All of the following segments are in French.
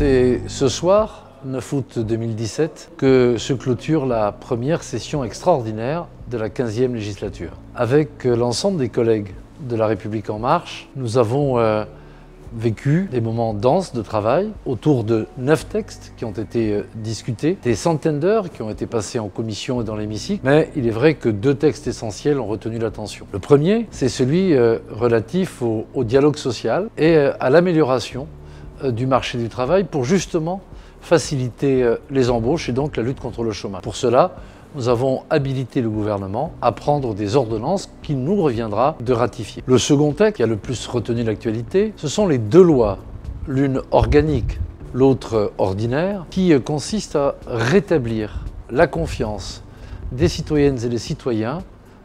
C'est ce soir, 9 août 2017, que se clôture la première session extraordinaire de la 15e législature. Avec l'ensemble des collègues de La République En Marche, nous avons vécu des moments denses de travail autour de 9 textes qui ont été discutés, des centaines d'heures qui ont été passées en commission et dans l'hémicycle, mais il est vrai que 2 textes essentiels ont retenu l'attention. Le premier, c'est celui relatif au dialogue social et à l'amélioration du marché du travail pour justement faciliter les embauches et donc la lutte contre le chômage. Pour cela, nous avons habilité le gouvernement à prendre des ordonnances qu'il nous reviendra de ratifier. Le second texte qui a le plus retenu l'actualité, ce sont les 2 lois, l'une organique, l'autre ordinaire, qui consistent à rétablir la confiance des citoyennes et des citoyens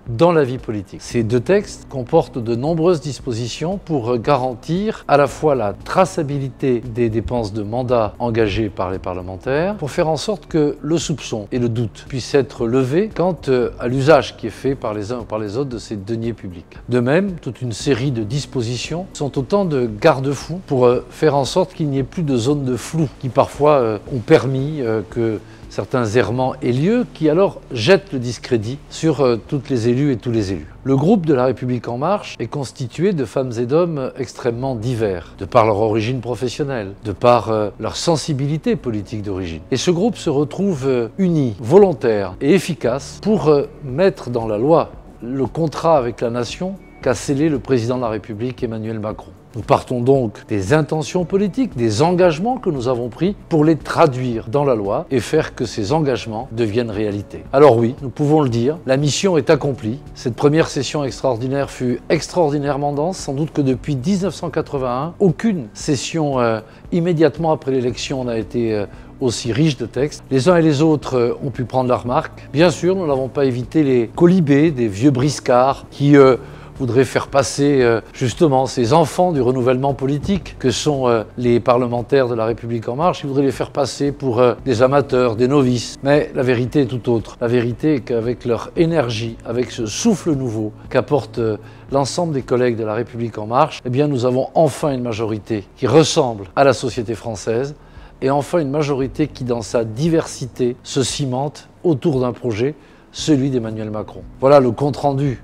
dans la vie politique. Ces 2 textes comportent de nombreuses dispositions pour garantir à la fois la traçabilité des dépenses de mandat engagées par les parlementaires, pour faire en sorte que le soupçon et le doute puissent être levés quant à l'usage qui est fait par les uns ou par les autres de ces deniers publics. De même, toute une série de dispositions sont autant de garde-fous pour faire en sorte qu'il n'y ait plus de zones de flou qui parfois ont permis que certains errements aient lieu, qui alors jettent le discrédit sur toutes les élues et tous les élus. Le groupe de La République En Marche est constitué de femmes et d'hommes extrêmement divers, de par leur origine professionnelle, de par leur sensibilité politique d'origine. Et ce groupe se retrouve uni, volontaire et efficace pour mettre dans la loi le contrat avec la nation qu'a scellé le président de la République, Emmanuel Macron. Nous partons donc des intentions politiques, des engagements que nous avons pris pour les traduire dans la loi et faire que ces engagements deviennent réalité. Alors oui, nous pouvons le dire, la mission est accomplie. Cette première session extraordinaire fut extraordinairement dense, sans doute que depuis 1981, aucune session immédiatement après l'élection n'a été aussi riche de textes. Les uns et les autres ont pu prendre leur marque. Bien sûr, nous n'avons pas évité les colibés, des vieux briscards qui voudrait faire passer justement ces enfants du renouvellement politique que sont les parlementaires de La République En Marche. Ils voudraient les faire passer pour des amateurs, des novices. Mais la vérité est tout autre. La vérité est qu'avec leur énergie, avec ce souffle nouveau qu'apporte l'ensemble des collègues de La République En Marche, eh bien nous avons enfin une majorité qui ressemble à la société française et enfin une majorité qui, dans sa diversité, se cimente autour d'un projet, celui d'Emmanuel Macron. Voilà le compte-rendu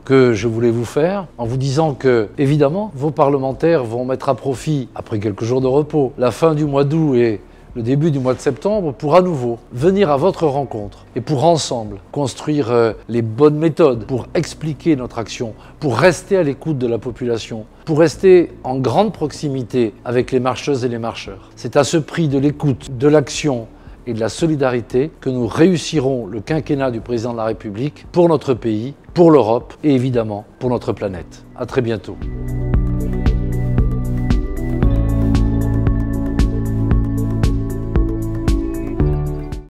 que je voulais vous faire, en vous disant que, évidemment, vos parlementaires vont mettre à profit, après quelques jours de repos, la fin du mois d'août et le début du mois de septembre, pour à nouveau venir à votre rencontre et pour ensemble construire les bonnes méthodes pour expliquer notre action, pour rester à l'écoute de la population, pour rester en grande proximité avec les marcheuses et les marcheurs. C'est à ce prix de l'écoute, de l'action et de la solidarité que nous réussirons le quinquennat du président de la République pour notre pays, pour l'Europe et évidemment pour notre planète. À très bientôt.